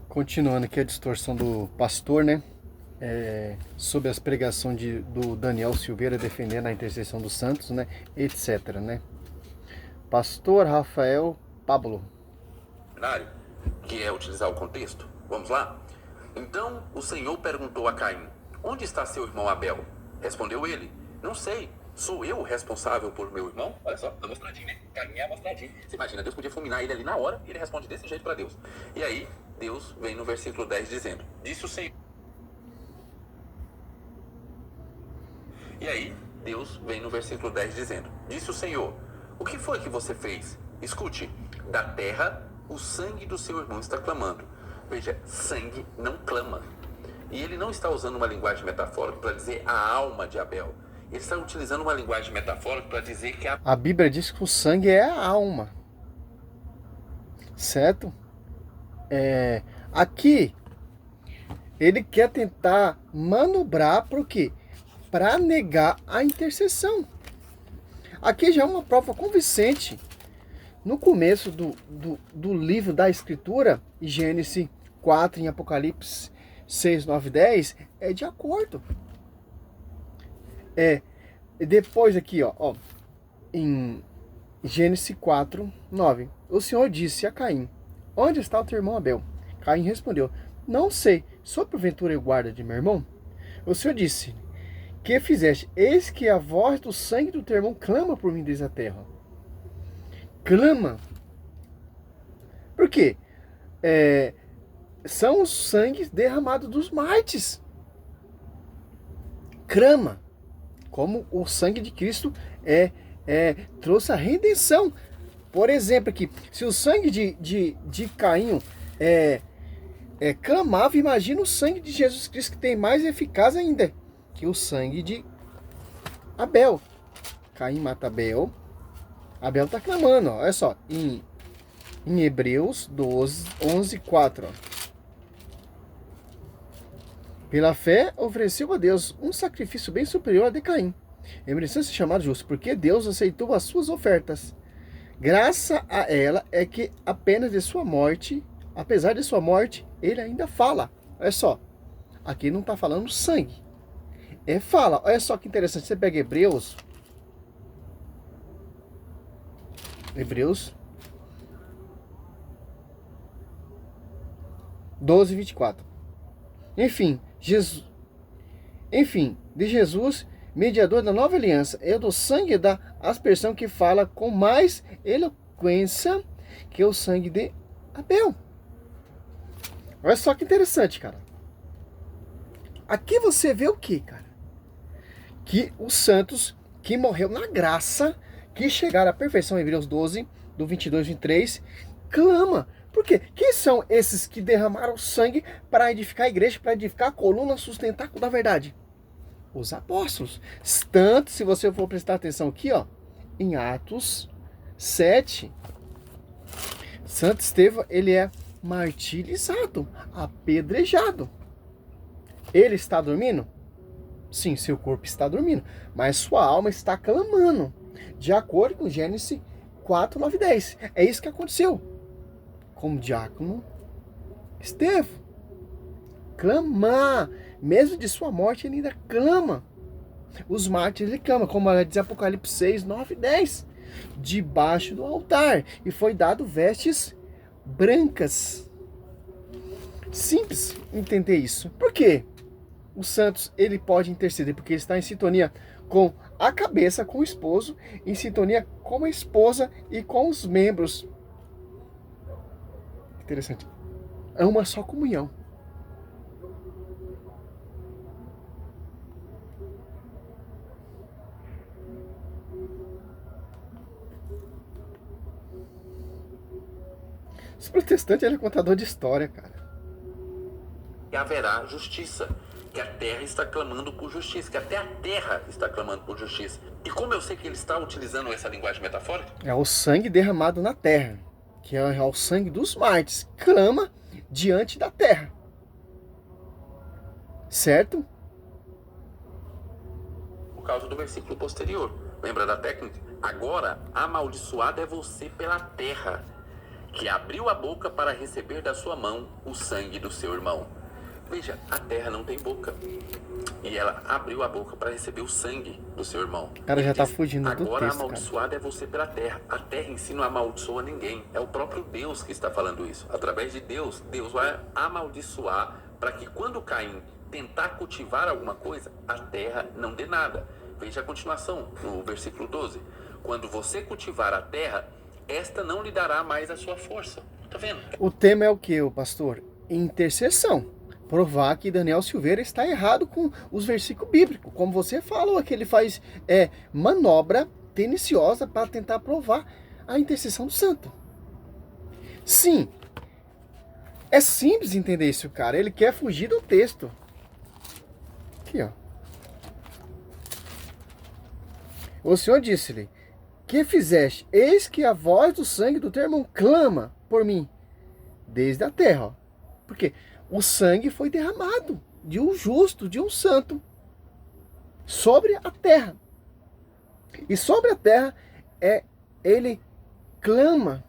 Continuando aqui a distorção do pastor, né? Sobre as pregações do Daniel Silveira defendendo a intercessão dos santos, né? Etc, né? Pastor Rafael Pablo. Que é utilizar o contexto. Vamos lá? Então o Senhor perguntou a Caim: onde está seu irmão Abel? Respondeu ele: não sei. Sou eu o responsável por meu irmão? Olha só, amostradinho, né? Caim é amostradinho. Você imagina, Deus podia fulminar ele ali na hora e ele responde desse jeito para Deus. E aí, Deus vem no versículo 10 dizendo: disse o Senhor. E aí, Deus vem no versículo 10 dizendo: disse o Senhor, o que foi que você fez? Escute, da terra o sangue do seu irmão está clamando. Veja, sangue não clama. E ele não está usando uma linguagem metafórica para dizer a alma de Abel. Ele está utilizando uma linguagem metafórica para dizer que a Bíblia diz que o sangue é a alma. Certo? Aqui, ele quer tentar manobrar para o quê? Para negar a intercessão. Aqui já é uma prova convincente. No começo do livro da Escritura, em Gênesis 4, em Apocalipse 6, 9, 10, é de acordo. Depois aqui, ó, em Gênesis 4, 9, o Senhor disse a Caim: onde está o teu irmão Abel? Caim respondeu: não sei, sou porventura o guarda de meu irmão? O Senhor disse: que fizeste? Eis que a voz do sangue do teu irmão clama por mim desde a terra. Clama. Por quê? São os sangues derramados dos mártires. Clama. Como o sangue de Cristo trouxe a redenção. Por exemplo, aqui, se o sangue de Caim clamava, imagina o sangue de Jesus Cristo, que tem mais eficaz ainda que o sangue de Abel. Caim mata Abel. Abel está clamando, ó. Olha só, em Hebreus 12, 11, 4. Ó. Pela fé, ofereceu a Deus um sacrifício bem superior a de Caim, e mereceu ser chamado justo, porque Deus aceitou as suas ofertas. Graça a ela é que apenas de sua morte, apesar de sua morte, ele ainda fala. Olha só, aqui não está falando sangue, fala. Olha só que interessante, você pega Hebreus 12, 24. De Jesus, mediador da nova aliança, é do sangue da aspersão que fala com mais eloquência que o sangue de Abel. Olha só que interessante, cara. Aqui você vê o que, cara? Que os santos que morreu na graça, que chegaram à perfeição, em Hebreus 12, do 22 e 23, clama. Por quê? Quem são esses que derramaram sangue para edificar a igreja, para edificar a coluna sustentáculo da verdade? Os apóstolos. Tanto, se você for prestar atenção aqui, ó, em Atos 7, Santo Estevão, ele é martirizado, apedrejado. Ele está dormindo? Sim, seu corpo está dormindo, mas sua alma está clamando, de acordo com Gênesis 4, 9 e 10. É isso que aconteceu como diácono Estevão. Clamar, mesmo de sua morte, ele ainda clama. Os mártires, ele clama, como ela diz Apocalipse 6, 9 e 10, debaixo do altar, e foi dado vestes brancas. Simples entender isso. Por quê? Os santos, ele pode interceder, porque ele está em sintonia com a cabeça, com o esposo, em sintonia com a esposa e com os membros. Interessante. É uma só comunhão. Os protestantes, ele é contador de história, cara. E haverá justiça, que a terra está clamando por justiça, que até a terra está clamando por justiça. E como eu sei que ele está utilizando essa linguagem metafórica? É o sangue derramado na terra, que é o sangue dos mártires, clama diante da terra. Certo? Por causa do versículo posterior. Lembra da técnica? Agora, amaldiçoado é você pela terra. que abriu a boca para receber da sua mão o sangue do seu irmão. Veja, a terra não tem boca. E ela abriu a boca para receber o sangue do seu irmão. O cara já tá fugindo do agora texto, amaldiçoado é você pela terra. A terra em si não amaldiçoa ninguém. É o próprio Deus que está falando isso. Através de Deus, Deus vai amaldiçoar para que quando Caim tentar cultivar alguma coisa, a terra não dê nada. Veja a continuação, no versículo 12. Quando você cultivar a terra, esta não lhe dará mais a sua força. Tá vendo? O tema é o que, pastor? Intercessão. Provar que Daniel Silveira está errado com os versículos bíblicos. Como você falou, que ele faz manobra teniciosa para tentar provar a intercessão do santo. Sim, é simples entender isso, cara. Ele quer fugir do texto. Aqui, ó. O Senhor disse-lhe: que fizeste? Eis que a voz do sangue do teu irmão clama por mim desde a terra. Ó. Por quê? O sangue foi derramado de um justo, de um santo, sobre a terra. E sobre a terra, ele clama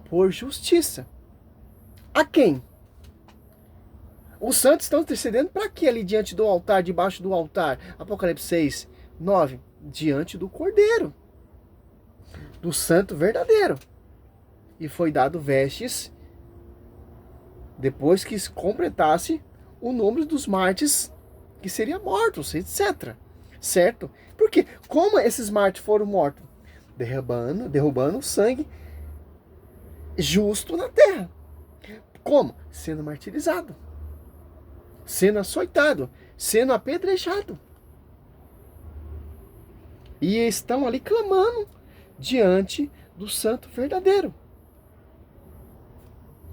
por justiça. A quem? Os santos estão intercedendo para quê ali diante do altar, debaixo do altar? Apocalipse 6, 9. Diante do Cordeiro, do santo verdadeiro. E foi dado vestes depois que se completasse o número dos mártires que seriam mortos, etc. Certo? Porque como esses mártires foram mortos? Derrubando o sangue justo na terra. Como? Sendo martirizado, sendo açoitado, sendo apedrejado. E estão ali clamando diante do santo verdadeiro.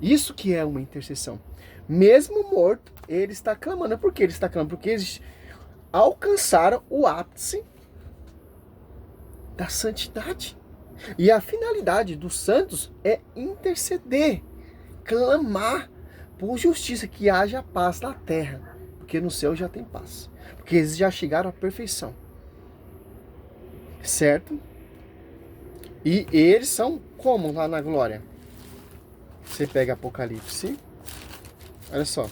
Isso que é uma intercessão. Mesmo morto, ele está clamando. Por que ele está clamando? Porque eles alcançaram o ápice da santidade. E a finalidade dos santos é interceder, clamar por justiça, que haja paz na terra. Porque no céu já tem paz. Porque eles já chegaram à perfeição. Certo? E eles são como lá na glória? Você pega Apocalipse. Olha só.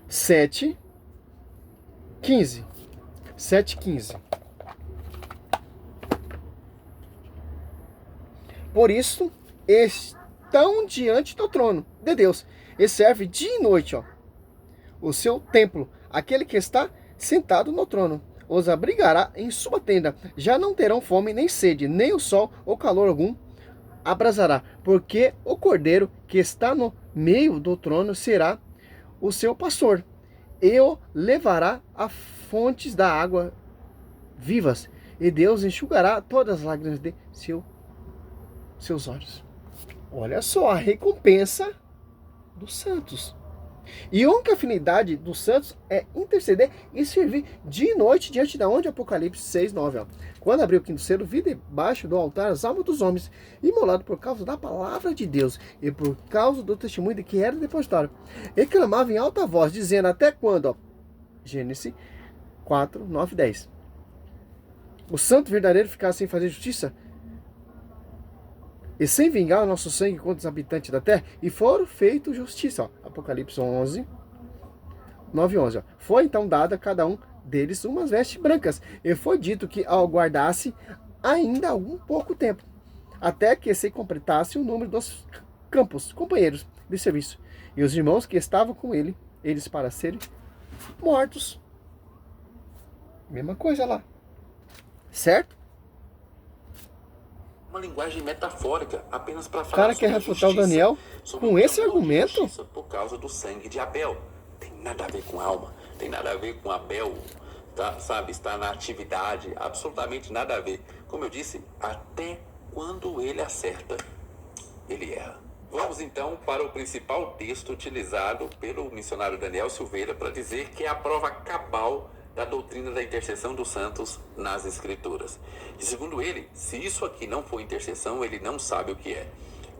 7:15. 7:15. Por isso, estão diante do trono de Deus. E serve dia e noite, ó, o seu templo, aquele que está sentado no trono. Os abrigará em sua tenda. Já não terão fome nem sede, nem o sol ou calor algum abrasará, porque o cordeiro que está no meio do trono será o seu pastor, e o levará a fontes da água vivas, e Deus enxugará todas as lágrimas de seus olhos. Olha só a recompensa dos santos. E a única afinidade dos santos é interceder e servir dia e noite diante da onde? Apocalipse 6, 9. Ó. Quando abriu o quinto selo, vi debaixo do altar as almas dos homens, imolados por causa da palavra de Deus e por causa do testemunho de que era depositário. E clamavam em alta voz, dizendo: até quando? Ó. Gênesis 4, 9, 10. O santo verdadeiro ficar sem fazer justiça e sem vingar o nosso sangue contra os habitantes da terra, e foram feitos justiça. Ó. Apocalipse 11, 9 e 11. Ó. Foi então dada a cada um deles umas vestes brancas, e foi dito que aguardasse ainda algum pouco tempo, até que se completasse o número dos companheiros de serviço, e os irmãos que estavam com ele, eles para serem mortos. Mesma coisa lá. Certo? Uma linguagem metafórica, apenas para falar. O cara quer refutar o Daniel com esse argumento? Por causa do sangue de Abel. Tem nada a ver com alma, tem nada a ver com Abel, tá, sabe? Está na atividade, absolutamente nada a ver. Como eu disse, até quando ele acerta, ele erra. Vamos então para o principal texto utilizado pelo missionário Daniel Silveira para dizer que é a prova cabal da doutrina da intercessão dos santos nas Escrituras. E segundo ele, se isso aqui não for intercessão, ele não sabe o que é.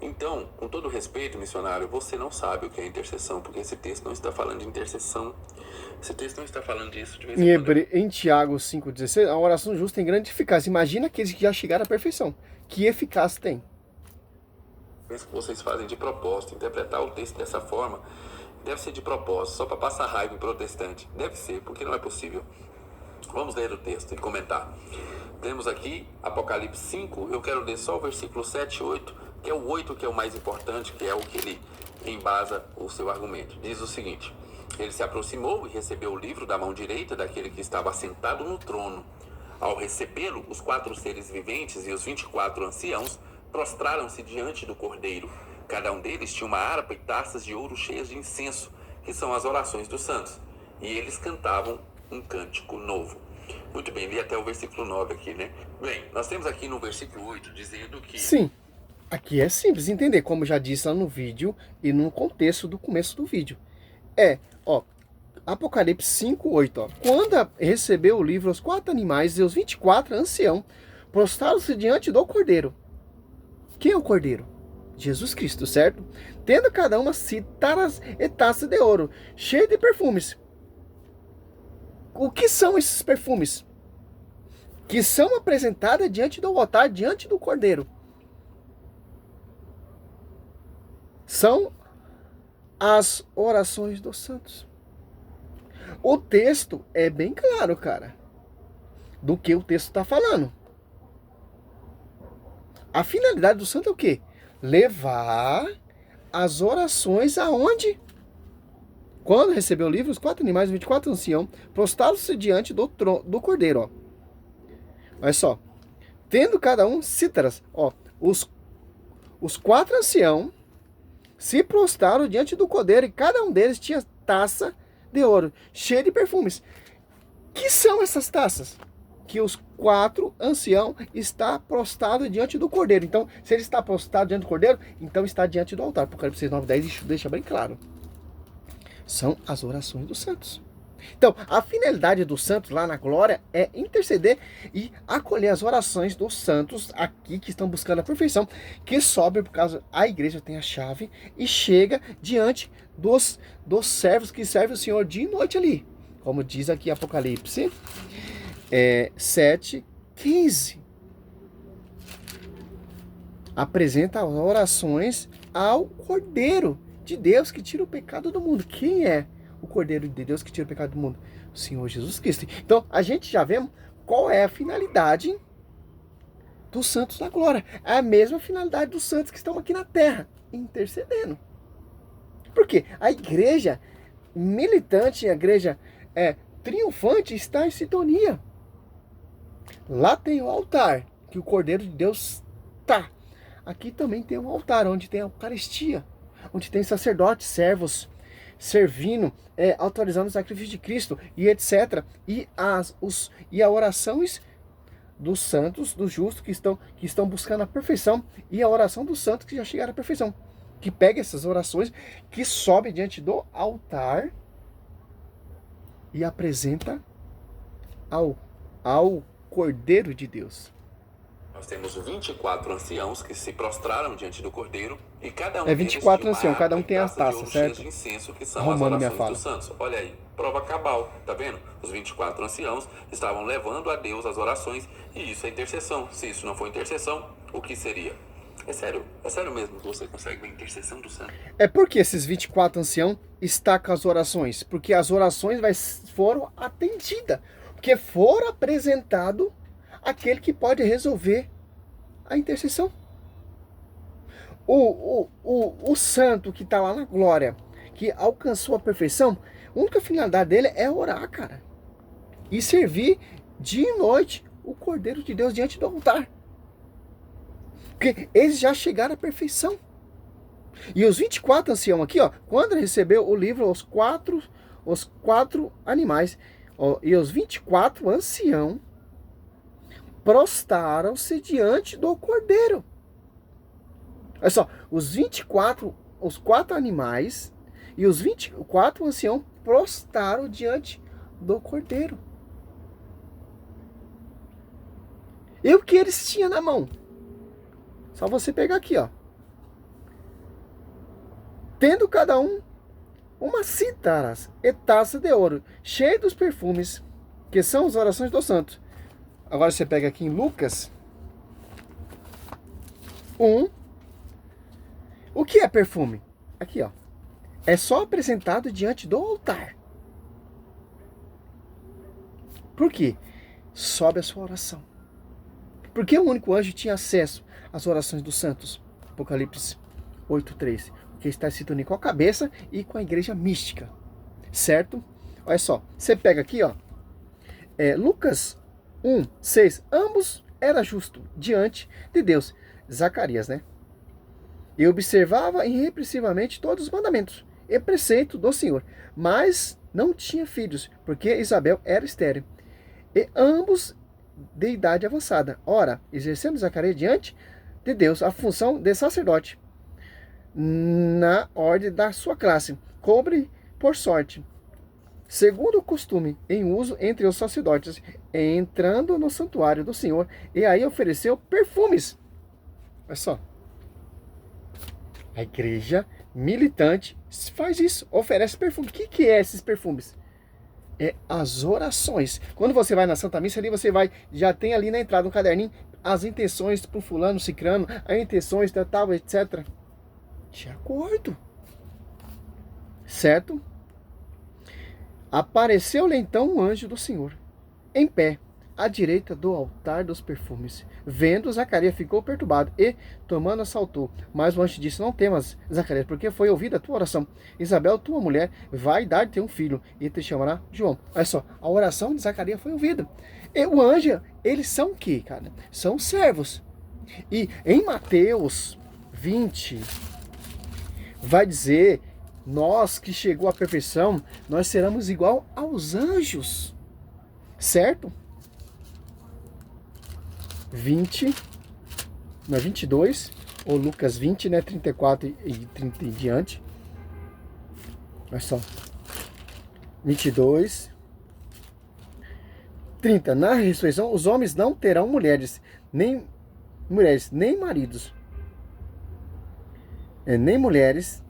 Então, com todo respeito, missionário, você não sabe o que é intercessão, porque esse texto não está falando de intercessão. Esse texto não está falando disso. De vez em quando Em Tiago 5,16, a oração justa tem grande eficácia. Imagina aqueles que já chegaram à perfeição. Que eficácia tem? penso que vocês fazem de propósito. Interpretar o texto dessa forma deve ser de propósito, só para passar raiva em protestante. Deve ser, porque não é possível. Vamos ler o texto e comentar. Temos aqui Apocalipse 5, eu quero ler só o versículo 7 e 8, que é o 8 que é o mais importante, que é o que ele embasa o seu argumento. Diz o seguinte: ele se aproximou e recebeu o livro da mão direita daquele que estava sentado no trono. Ao recebê-lo, os 4 seres viventes e os 24 anciãos prostraram-se diante do Cordeiro. Cada um deles tinha uma harpa e taças de ouro cheias de incenso, que são as orações dos santos. E eles cantavam um cântico novo. Muito bem, li até o versículo 9 aqui, né? Bem, nós temos aqui no versículo 8 dizendo que... Sim, aqui é simples entender, como já disse lá no vídeo e no contexto do começo do vídeo. Apocalipse 5:8, ó. Quando recebeu o livro, os 4 animais e os 24 anciãos prostraram-se diante do Cordeiro. Quem é o Cordeiro? Jesus Cristo, certo? Tendo cada uma citaras e taças de ouro, cheio de perfumes. O que são esses perfumes? Que são apresentadas diante do altar, diante do Cordeiro. São as orações dos santos. O texto é bem claro, cara, do que o texto está falando. A finalidade do santo é o quê? Levar as orações aonde? Quando recebeu o livro, os 4 animais e 24 anciãos prostraram-se diante do Cordeiro, ó. Olha só. Tendo cada um cítaras, ó. Os 4 anciãos se prostraram diante do Cordeiro e cada um deles tinha taça de ouro, cheia de perfumes. Que são essas taças? Que os 4 anciãos está prostrado diante do Cordeiro. Então, se ele está prostrado diante do Cordeiro, então está diante do altar. Apocalipse 9:10 isso deixa bem claro. São as orações dos santos. Então, a finalidade dos santos lá na glória é interceder e acolher as orações dos santos aqui que estão buscando a perfeição, que sobe por causa a igreja tem a chave e chega diante dos servos que servem o Senhor dia e noite ali. Como diz aqui Apocalipse 7:15. Apresenta as orações ao Cordeiro de Deus que tira o pecado do mundo. Quem é o Cordeiro de Deus que tira o pecado do mundo? O Senhor Jesus Cristo. Então, a gente já vemos qual é a finalidade dos santos da glória. É a mesma finalidade dos santos que estão aqui na terra, intercedendo. Por quê? A igreja militante, a igreja triunfante está em sintonia. Lá tem o altar, que o Cordeiro de Deus está. Aqui também tem um altar, onde tem a Eucaristia, onde tem sacerdotes, servos, servindo, autorizando o sacrifício de Cristo e etc. E as orações dos santos, dos justos que estão buscando a perfeição, e a oração dos santos que já chegaram à perfeição. Que pega essas orações, que sobe diante do altar e apresenta ao Cordeiro de Deus. Nós temos 24 anciãos que se prostraram diante do Cordeiro e cada um 24 anciãos, cada um tem as taças, certo? De incenso, que são Romano as minha orações fala. dos santos. Olha aí, prova cabal, tá vendo? Os 24 anciãos estavam levando a Deus as orações e isso é intercessão. Se isso não for intercessão, o que seria? É sério mesmo que você consegue ver a intercessão do santo? É porque esses 24 anciãos estão com as orações, porque as orações foram atendidas, porque foram apresentado aquele que pode resolver a intercessão. O santo que está lá na glória, que alcançou a perfeição, a única finalidade dele é orar, cara. E servir dia e noite o Cordeiro de Deus diante do altar. Porque eles já chegaram à perfeição. E os 24 anciãos aqui, ó, quando recebeu o livro, os quatro animais, ó, e os 24 anciãos prostraram-se diante do Cordeiro. Olha só, os 4 animais e os 24 anciãos prostraram diante do Cordeiro. E o que eles tinham na mão? Só você pegar aqui, ó. tendo cada um uma cítaras e taça de ouro, cheia dos perfumes, que são as orações dos santos. Agora você pega aqui em Lucas 1. O que é perfume? Aqui, ó. É só apresentado diante do altar. Por quê? Sobe a sua oração. Porque o único anjo tinha acesso às orações dos santos. Apocalipse 8:3. Que está em sintonia com a cabeça e com a igreja mística. Certo? Olha só. Você pega aqui, ó. Lucas 1:6. Ambos era justo diante de Deus. Zacarias, né? E observava irrepressivamente todos os mandamentos e preceito do Senhor. Mas não tinha filhos, porque Isabel era estéril. E ambos de idade avançada. Ora, exercendo Zacarias diante de Deus a função de sacerdote, na ordem da sua classe, cobre por sorte, segundo o costume em uso entre os sacerdotes, entrando no santuário do Senhor, e aí ofereceu perfumes. Olha só. A igreja militante faz isso, oferece perfume. O que é esses perfumes? É as orações. Quando você vai na Santa Missa ali, você vai, já tem ali na entrada um caderninho, as intenções para o fulano, cicrano, as intenções da tal, etc. De acordo. Certo? Apareceu-lhe então um anjo do Senhor, em pé, à direita do altar dos perfumes. Vendo, Zacarias ficou perturbado e, tomando, assaltou. Mas o anjo disse: não temas, Zacarias, porque foi ouvida a tua oração. Isabel, tua mulher, vai dar-te um filho e te chamará João. Olha só, a oração de Zacarias foi ouvida. E o anjo, eles são o quê, cara? São servos. E em Mateus 20, vai dizer: nós que chegou à perfeição, nós seremos igual aos anjos. Certo? 20, não é 22, ou Lucas 20, né, 34 e 30 em diante. Olha só. 22, 30. Na ressurreição, os homens não terão mulheres, nem maridos. Nem mulheres,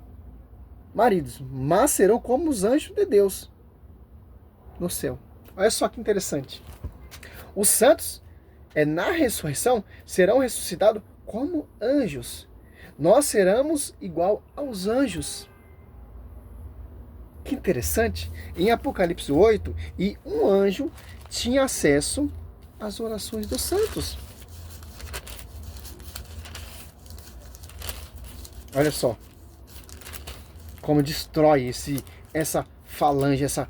maridos, mas serão como os anjos de Deus no céu. Olha só que interessante. Os santos, na ressurreição, serão ressuscitados como anjos. Nós seremos igual aos anjos. Que interessante. Em Apocalipse 8, e um anjo tinha acesso às orações dos santos. Olha só como destrói essa falange, essa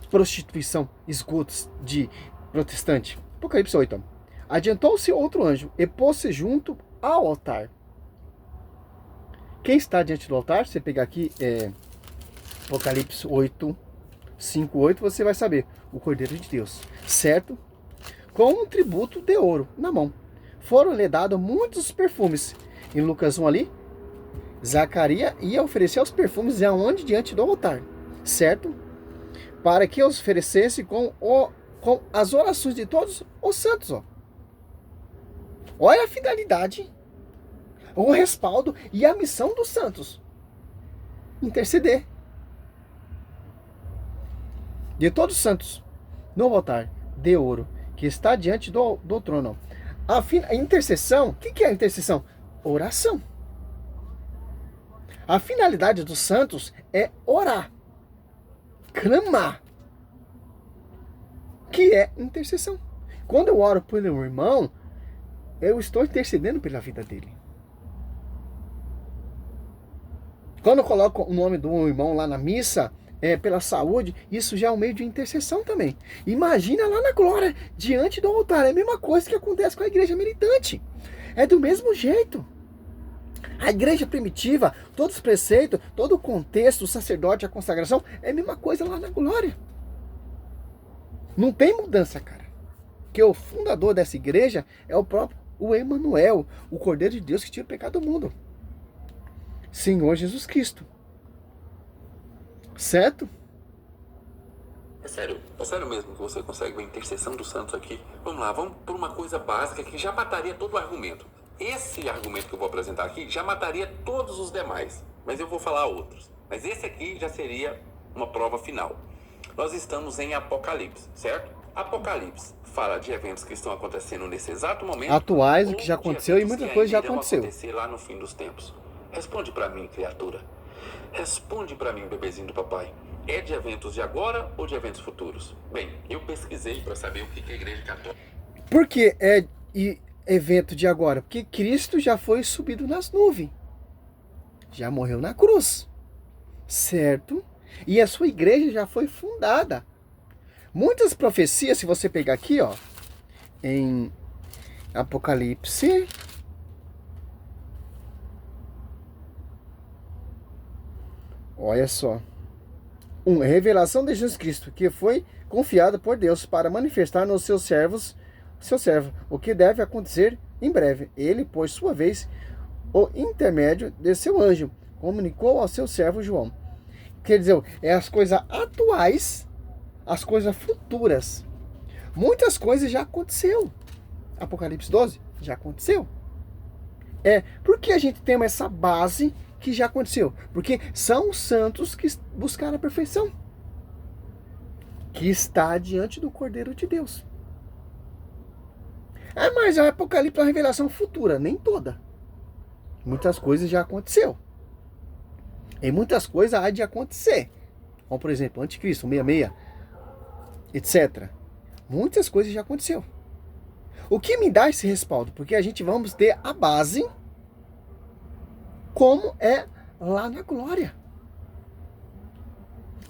prostituição, esgotos de protestante. Apocalipse 8. Adiantou-se outro anjo e pôs-se junto ao altar. Quem está diante do altar, você pegar aqui Apocalipse 8, 5, 8, você vai saber. O Cordeiro de Deus, certo? Com um tributo de ouro na mão. Foram-lhe dados muitos perfumes. Em Lucas 1 ali, Zacarias ia oferecer os perfumes aonde? Diante do altar, certo? Para que os oferecesse com as orações de todos os santos, ó. Olha a finalidade, o respaldo e a missão dos santos: interceder de todos os santos no altar de ouro que está diante do trono. A intercessão, o que é a intercessão? Oração. A finalidade dos santos é orar, clamar, que é intercessão. Quando eu oro pelo irmão, eu estou intercedendo pela vida dele. Quando eu coloco o nome do irmão lá na missa, pela saúde, isso já é um meio de intercessão também. Imagina lá na glória, diante do altar. É a mesma coisa que acontece com a igreja militante. É do mesmo jeito. A igreja primitiva, todos os preceitos, todo o contexto, o sacerdote, a consagração, é a mesma coisa lá na glória. Não tem mudança, cara. Porque o fundador dessa igreja é o próprio Emanuel, o Cordeiro de Deus que tira o pecado do mundo. Senhor Jesus Cristo. Certo? É sério mesmo que você consegue ver a intercessão dos santos aqui? Vamos lá, vamos por uma coisa básica que já mataria todo o argumento. Esse argumento que eu vou apresentar aqui já mataria todos os demais. mas eu vou falar outros. Mas esse aqui já seria uma prova final. Nós estamos em Apocalipse, certo? Apocalipse fala de eventos que estão acontecendo nesse exato momento. Atuais, o que já aconteceu, e muita coisa já aconteceu. Acontecer lá no fim dos tempos. Responde para mim, criatura. Responde para mim, bebezinho do papai. É de eventos de agora ou de eventos futuros? Bem, eu pesquisei para saber o que a Igreja Católica... Por que é evento de agora? Porque Cristo já foi subido nas nuvens. Já morreu na cruz. Certo? E a sua igreja já foi fundada. Muitas profecias, se você pegar aqui, ó, em Apocalipse, olha só. Revelação de Jesus Cristo, que foi confiada por Deus para manifestar nos seus servos, o que deve acontecer em breve. Ele, por sua vez, o intermédio de seu anjo, comunicou ao seu servo João. Quer dizer, é as coisas atuais, as coisas futuras. Muitas coisas já aconteceu. Apocalipse 12 já aconteceu. Por que a gente tem essa base que já aconteceu? Porque são os santos que buscaram a perfeição, que está diante do Cordeiro de Deus. Mas a Apocalipse é uma revelação futura, nem toda. Muitas coisas já aconteceu. E muitas coisas há de acontecer. Como, por exemplo, Anticristo, 66, etc. Muitas coisas já aconteceu. O que me dá esse respaldo? Porque a gente vamos ter a base como é lá na glória.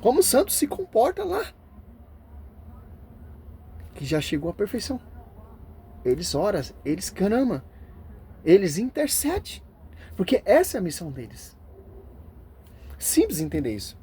Como o santo se comporta lá. Que já chegou à perfeição. Eles oram, eles clamam, eles intercedem. Porque essa é a missão deles. Simples entender isso.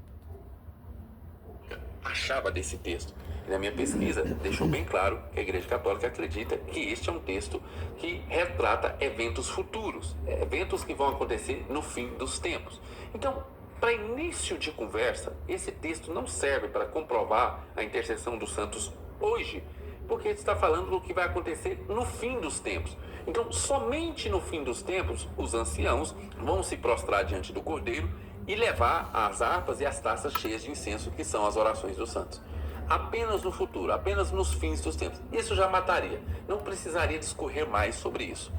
Achava desse texto. E na minha pesquisa deixou bem claro que a Igreja Católica acredita que este é um texto que retrata eventos futuros, eventos que vão acontecer no fim dos tempos. Então, para início de conversa, esse texto não serve para comprovar a intercessão dos santos hoje, porque ele está falando do que vai acontecer no fim dos tempos. Então, somente no fim dos tempos, os anciãos vão se prostrar diante do Cordeiro e levar as harpas e as taças cheias de incenso, que são as orações dos santos. Apenas no futuro, apenas nos fins dos tempos. Isso já mataria. Não precisaria discorrer mais sobre isso.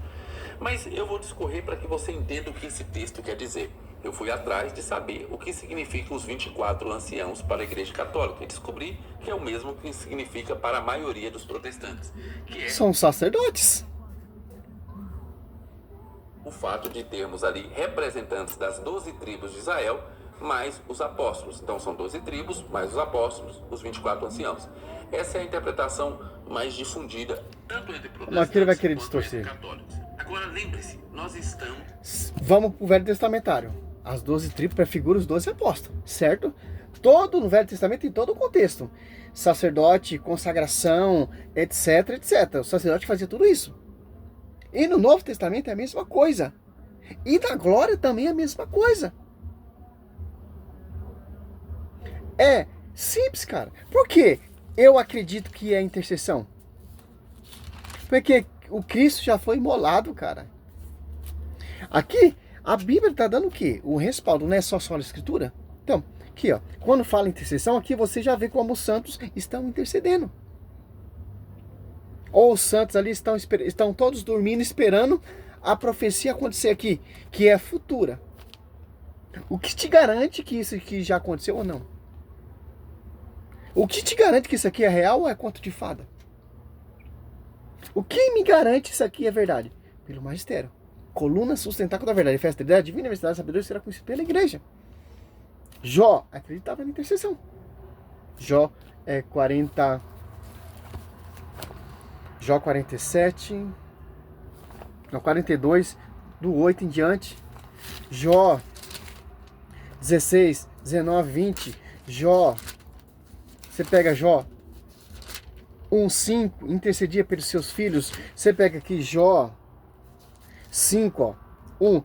Mas eu vou discorrer para que você entenda o que esse texto quer dizer. Eu fui atrás de saber o que significam os 24 anciãos para a Igreja Católica e descobri que é o mesmo que significa para a maioria dos protestantes. Que são sacerdotes. O fato de termos ali representantes das 12 tribos de Israel, mais os apóstolos. Então são 12 tribos, mais os apóstolos, os 24 anciãos. Essa é a interpretação mais difundida, tanto entre protestantes que ele vai querer quanto distorcer. entre católicos. Agora lembre-se, nós estamos... Vamos para o Velho Testamentário. As 12 tribos prefiguram os 12 apóstolos, certo? Todo no Velho Testamento, em todo o contexto. Sacerdote, consagração, etc, etc. O sacerdote fazia tudo isso. E no Novo Testamento é a mesma coisa. E na glória também é a mesma coisa. É simples, cara. Por que eu acredito que é intercessão? Porque o Cristo já foi imolado, cara. Aqui, a Bíblia está dando o quê? O respaldo, não é só a Escritura? Então, aqui, ó. Quando fala intercessão, aqui você já vê como os santos estão intercedendo. Ou os santos ali estão todos dormindo, esperando a profecia acontecer aqui, que é futura. O que te garante que isso aqui já aconteceu ou não? O que te garante que isso aqui é real ou é conto de fada? O que me garante que isso aqui é verdade? Pelo magistério. Coluna sustentáculo da verdade, festa da verdade, divina universidade, sabedoria será conhecida pela igreja. Jó acreditava na intercessão. Jó 47, no 42, do 8 em diante. Jó 16, 19, 20. Jó, você pega Jó 1:5, intercedia pelos seus filhos. Você pega aqui Jó 5, ó, 1.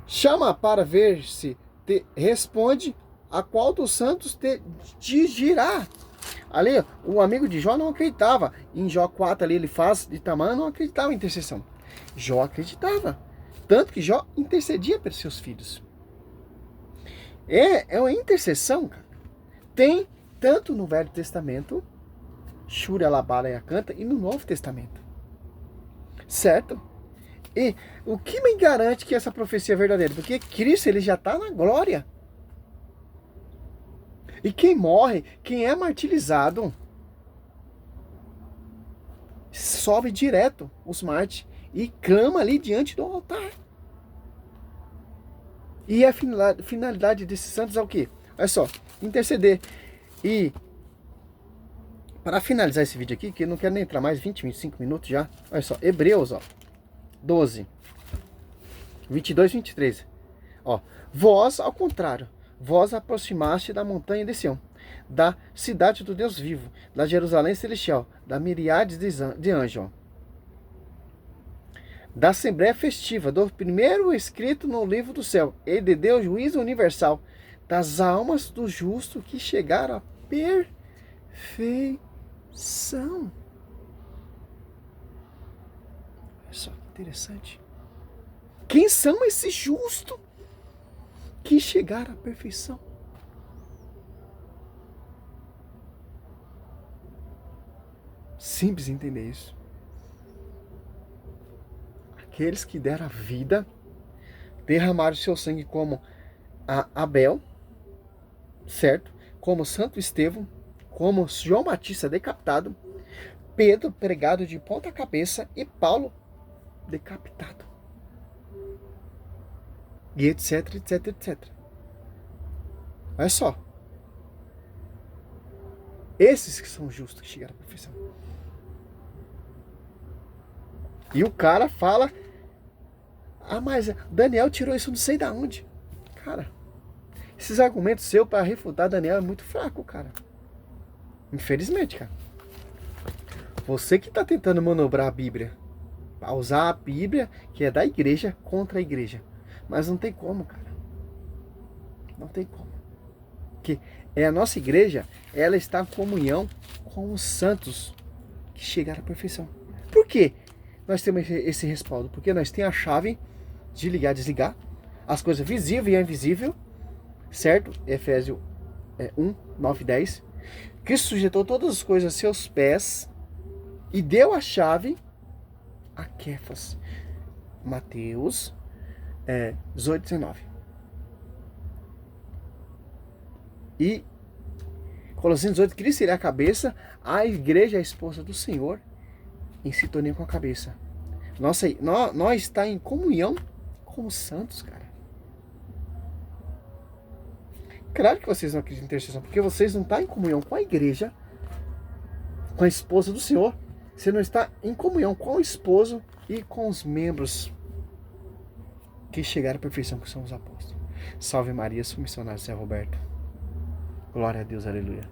Chama para ver se te responde a qual dos santos te dirigirá. Ali, o amigo de Jó não acreditava. Em Jó 4 ali ele faz de tamanho, não acreditava em intercessão. Jó acreditava. Tanto que Jó intercedia pelos seus filhos. É uma intercessão, cara. Tem tanto no Velho Testamento, Shura Labala e Acanta, e no Novo Testamento. Certo? E o que me garante que essa profecia é verdadeira? Porque Cristo, ele já está na glória. E quem morre, quem é martirizado, sobe direto os mártires e clama ali diante do altar. E a finalidade desses santos é o quê? Olha só, interceder. E para finalizar esse vídeo aqui, que eu não quero nem entrar mais, 25 minutos já. Olha só, Hebreus, ó, 12, 22, 23. Ó, vós, ao contrário, vós aproximaste da montanha de Sião, da cidade do Deus vivo, da Jerusalém celestial, da miríades de anjos, da assembleia festiva, do primeiro escrito no livro do céu, e de Deus juízo universal, das almas do justo que chegaram à perfeição. Olha só que interessante. Quem são esses justos que chegaram à perfeição? Simples entender isso. Aqueles que deram a vida, derramaram seu sangue como Abel, certo? Como Santo Estevão, como João Batista decapitado, Pedro pregado de ponta cabeça e Paulo decapitado. E etc, etc, etc. Olha só. Esses que são justos que chegaram à perfeição. E o cara fala: ah, mas Daniel tirou isso não sei da onde. Cara, esses argumentos seus para refutar Daniel é muito fraco, cara. Infelizmente, cara. Você que tá tentando manobrar a Bíblia, para usar a Bíblia, que é da igreja, contra a igreja. Mas não tem como, cara. Não tem como. Porque a nossa igreja, ela está em comunhão com os santos que chegaram à perfeição. Por quê? Nós temos esse respaldo, porque nós temos a chave de ligar e desligar, as coisas visíveis e invisíveis, certo? Efésios 1, 9 e 10. Cristo sujeitou todas as coisas a seus pés e deu a chave a Kéfas. Mateus 18, 19. E Colossenses 18, Cristo seria a cabeça, a igreja é a esposa do Senhor, em sintonia com a cabeça. Nós está em comunhão com os santos, cara. Claro que vocês não acreditam em intercessão, porque vocês não estão em comunhão com a igreja, com a esposa do Senhor. Você não está em comunhão com o esposo e com os membros que chegaram à perfeição, que são os apóstolos. Salve Maria, sou missionário Zé Roberto. Glória a Deus, aleluia.